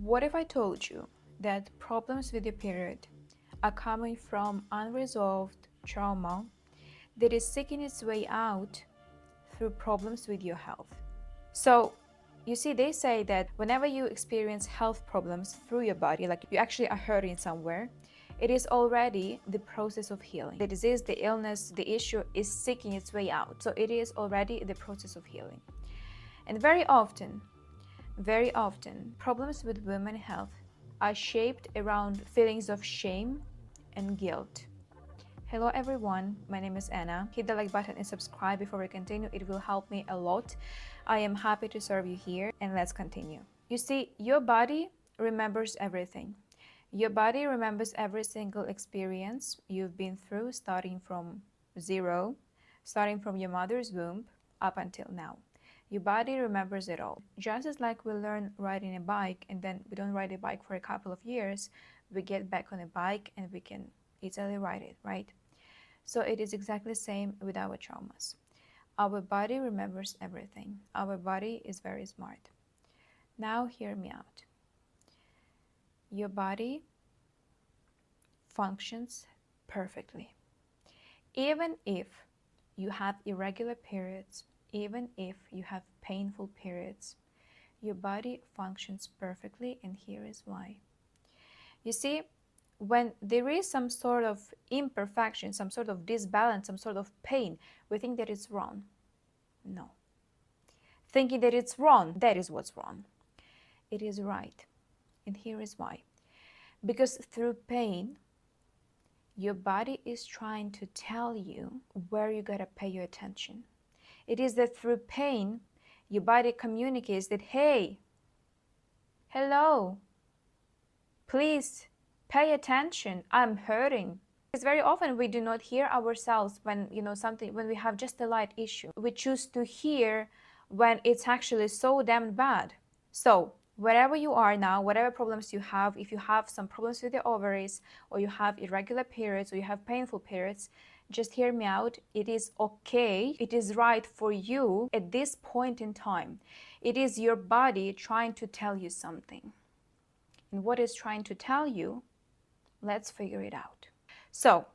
What if I told you that problems with your period are coming from unresolved trauma that is seeking its way out through problems with your health? So, you see, they say that whenever you experience health problems through your body, like you actually are hurting somewhere, it is already the process of healing. The disease, the illness, the issue is seeking its way out. So, it is already the process of healing. And very often, problems with women's health are shaped around feelings of shame and guilt. Hello everyone, my name is Anna. Hit the like button and subscribe before we continue. It will help me a lot. I am happy to serve you here, and let's continue. You see, your body remembers everything. Your body remembers every single experience you've been through, starting from zero, starting from your mother's womb up until now. Your body remembers it all. Just as like we learn riding a bike and then we don't ride a bike for a couple of years, we get back on a bike and we can easily ride it, right? So it is exactly the same with our traumas. Our body remembers everything. Our body is very smart. Now hear me out. Your body functions perfectly. Even if you have irregular periods, even if you have painful periods, your body functions perfectly, and here is why. You see, when there is some sort of imperfection, some sort of disbalance, some sort of pain, we think that it's wrong. No. Thinking that it's wrong, that is what's wrong. It is right. And here is why. Because through pain, your body is trying to tell you where you gotta pay your attention. It is that through pain, your body communicates that, hey, hello, please pay attention, I'm hurting. Because very often we do not hear ourselves when, when we have just a light issue. We choose to hear when it's actually so damn bad. So, wherever you are now, whatever problems you have, if you have some problems with your ovaries, or you have irregular periods, or you have painful periods, just hear me out. It is okay. It is right for you at this point in time. It is your body trying to tell you something. And what is trying to tell you? Let's figure it out. So,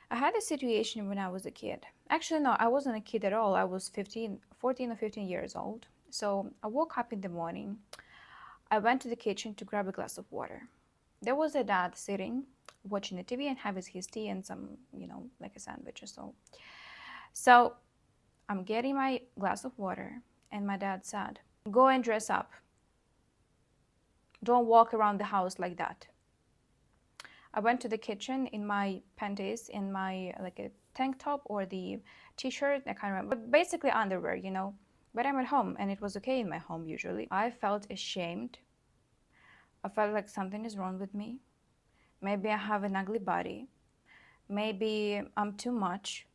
I had a situation when I was a kid. Actually, no, I wasn't a kid at all. I was 14 or 15 years old. So, I woke up in the morning. I went to the kitchen to grab a glass of water. There was a dad sitting, watching the TV and having his tea and some, like a sandwich or so. So I'm getting my glass of water, and my dad said, "Go and dress up. Don't walk around the house like that." I went to the kitchen in my panties, in my like a tank top or the t-shirt, I can't remember, but basically underwear, But I'm at home and it was okay in my home usually. I felt ashamed. I felt like something is wrong with me. Maybe I have an ugly body. Maybe I'm too much.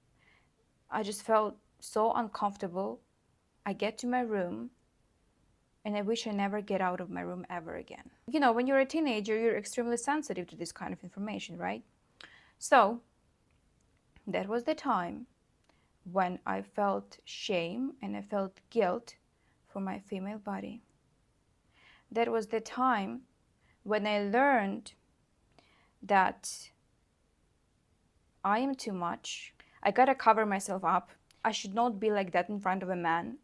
I just felt so uncomfortable. I get to my room and I wish I never get out of my room ever again. When you're a teenager, you're extremely sensitive to this kind of information, right? So that was the time when I felt shame and I felt guilt for my female body. That was the time when I learned that I am too much. I gotta cover myself up. I should not be like that in front of a man,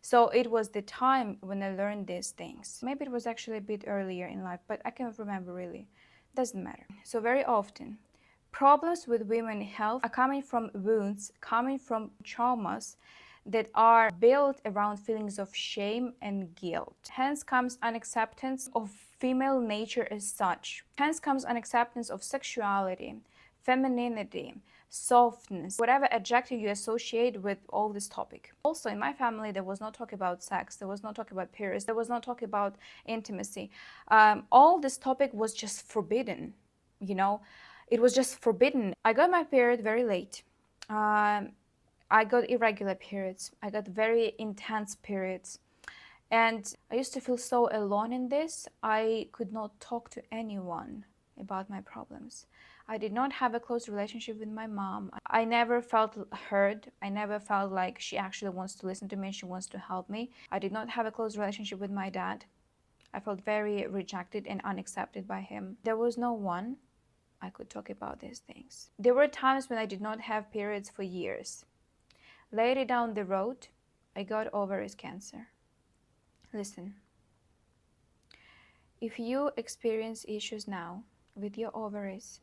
So it was the time when I learned these things. Maybe it was actually a bit earlier in life, but I can't remember really. Doesn't matter. So very often, problems with women's health are coming from wounds, coming from traumas that are built around feelings of shame and guilt. Hence comes unacceptance of female nature as such. Hence comes unacceptance of sexuality, femininity, softness, whatever adjective you associate with all this topic. Also, in my family, there was no talk about sex, there was no talk about periods, there was no talk about intimacy. All this topic was just forbidden, It was just forbidden. I got my period very late. I got irregular periods. I got very intense periods. And I used to feel so alone in this. I could not talk to anyone about my problems. I did not have a close relationship with my mom. I never felt heard. I never felt like she actually wants to listen to me, she wants to help me. I did not have a close relationship with my dad. I felt very rejected and unaccepted by him. There was no one I could talk about these things. There were times when I did not have periods for years. Later down the road, I got ovaries cancer. Listen, if you experience issues now with your ovaries,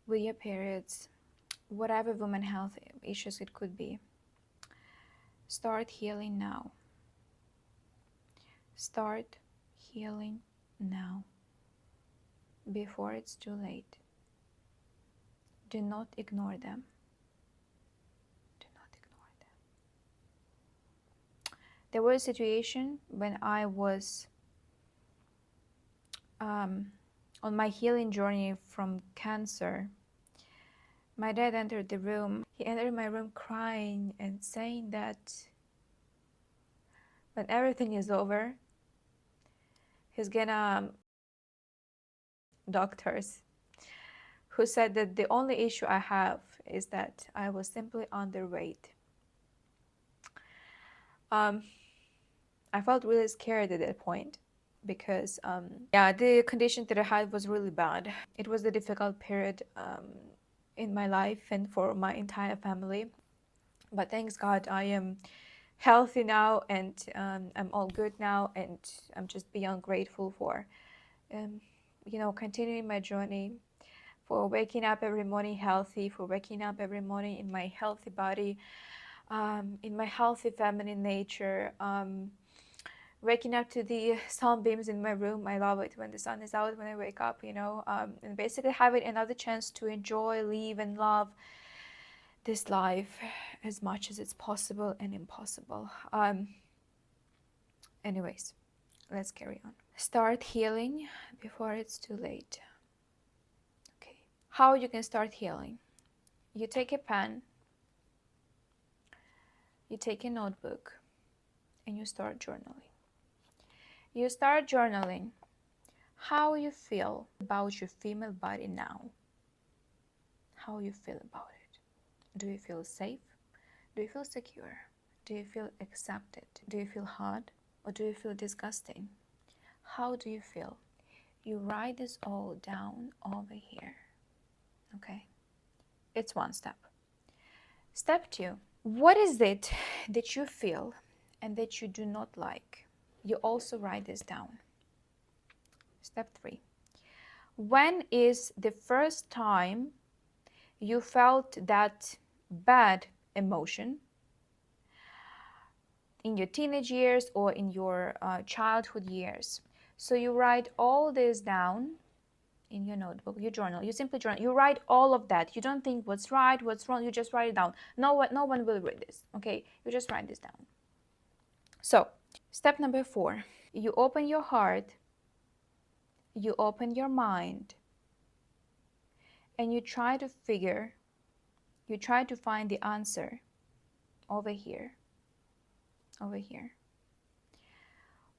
with your periods, whatever women health issues it could be, start healing now. Start healing now, before it's too late. Do not ignore them. Do not ignore them. There was a situation when I was on my healing journey from cancer. My dad entered the room. He entered my room crying and saying that when everything is over, he's gonna doctors who said that the only issue I have is that I was simply underweight. I felt really scared at that point because the condition that I had was really bad. It was a difficult period in my life and for my entire family. But thanks God, I am healthy now, and I'm all good now, and I'm just beyond grateful for, continuing my journey, for waking up every morning healthy, for waking up every morning in my healthy body, in my healthy feminine nature, waking up to the sunbeams in my room. I love it when the sun is out when I wake up, and basically having another chance to enjoy, live, and love this life as much as it's possible and impossible. Anyways, let's carry on. Start healing before it's too late. Okay. How you can start healing? You take a pen, you take a notebook, and you start journaling. You start journaling how you feel about your female body now. How you feel about it. Do you feel safe? Do you feel secure? Do you feel accepted? Do you feel hot? Or do you feel disgusting? How do you feel? You write this all down over here. Okay? It's one step. Step 2. What is it that you feel and that you do not like? You also write this down. Step 3. When is the first time you felt that bad emotion? In your teenage years or in your childhood years. So you write all this down in your notebook, you journal, you simply journal, you write all of that. You don't think what's right, what's wrong, you just write it down. No one will read this, okay? You just write this down. So, step number 4, you open your heart, you open your mind, and you try to find the answer over here.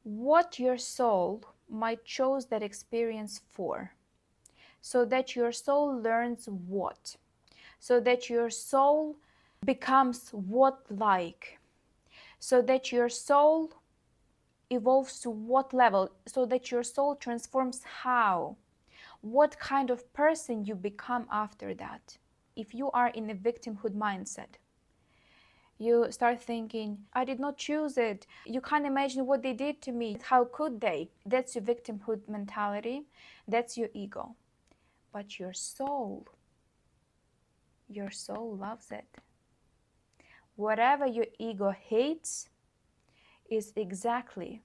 What your soul might choose that experience for, so that your soul learns what, so that your soul becomes what like, so that your soul evolves to what level, so that your soul transforms how, what kind of person you become after that. If you are in a victimhood mindset, you start thinking, I did not choose it. You can't imagine what they did to me. How could they? That's your victimhood mentality. That's your ego. But your soul loves it. Whatever your ego hates is exactly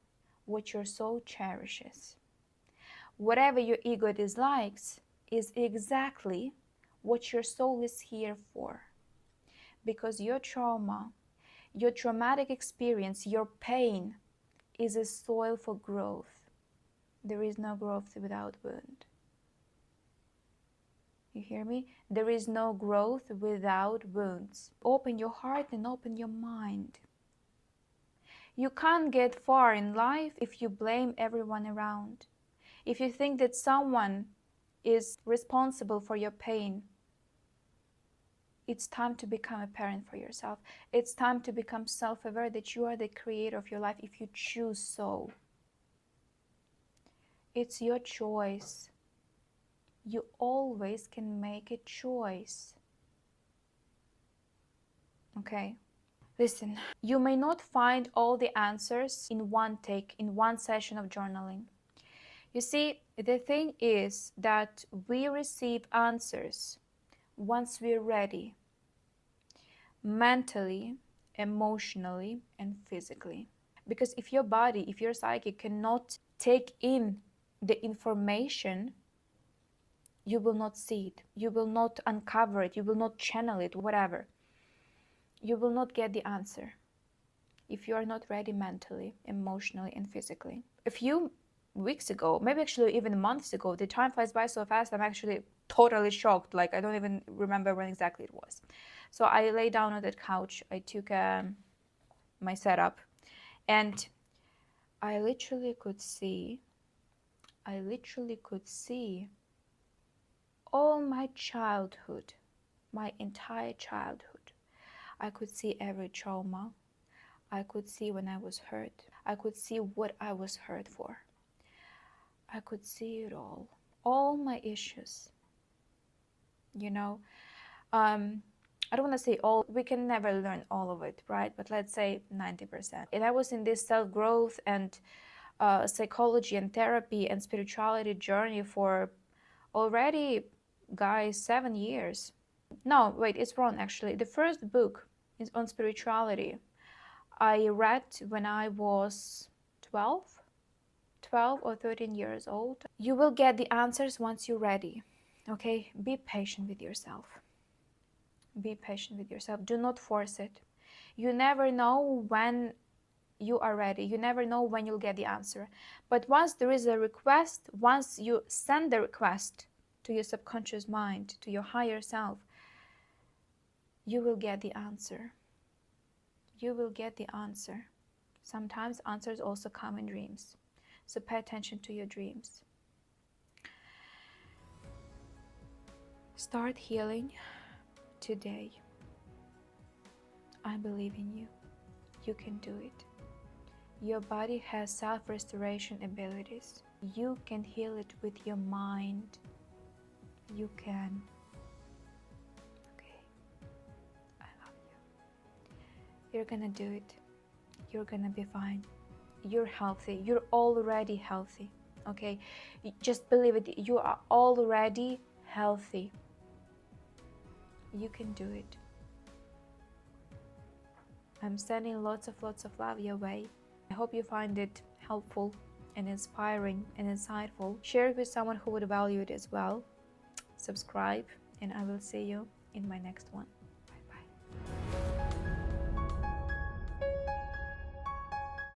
what your soul cherishes. Whatever your ego dislikes is exactly what your soul is here for. Because your trauma, your traumatic experience, your pain is a soil for growth. There is no growth without wound. You hear me? There is no growth without wounds. Open your heart and open your mind. You can't get far in life if you blame everyone around. If you think that someone is responsible for your pain, it's time to become a parent for yourself. It's time to become self-aware that you are the creator of your life if you choose so. It's your choice. You always can make a choice. Okay? Listen, you may not find all the answers in one take, in one session of journaling. You see, the thing is that we receive answers once we're ready, mentally, emotionally, and physically. Because if your body, if your psyche cannot take in the information, you will not see it, you will not uncover it, you will not channel it, whatever. You will not get the answer if you are not ready mentally, emotionally, and physically. A few weeks ago, maybe actually even months ago, the time flies by so fast, I'm actually totally shocked. Like, I don't even remember when exactly it was. So I lay down on that couch, I took my setup, and I literally could see all my childhood, my entire childhood. I could see every trauma. I could see when I was hurt. I could see what I was hurt for. I could see it all my issues. You know, I don't want to say all, we can never learn all of it, right? But let's say 90%. And I was in this self-growth and psychology and therapy and spirituality journey for already, guys, 7 years. No, wait, it's wrong actually. The first book is on spirituality. I read when I was 12 or 13 years old. You will get the answers once you're ready. Okay? Be patient with yourself. Be patient with yourself. Do not force it. You never know when you are ready. You never know when you'll get the answer. But once there is a request, once you send the request to your subconscious mind, to your higher self, you will get the answer. You will get the answer. Sometimes answers also come in dreams. So pay attention to your dreams. Start healing today. I believe in you. You can do it. Your body has self-restoration abilities. You can heal it with your mind. You can. Okay. I love you. You're gonna do it. You're gonna be fine. You're healthy. You're already healthy. Okay? Just believe it. You are already healthy. You can do it. I'm sending lots of love your way. I hope you find it helpful and inspiring and insightful. Share it with someone who would value it as well. Subscribe, and I will see you in my next one.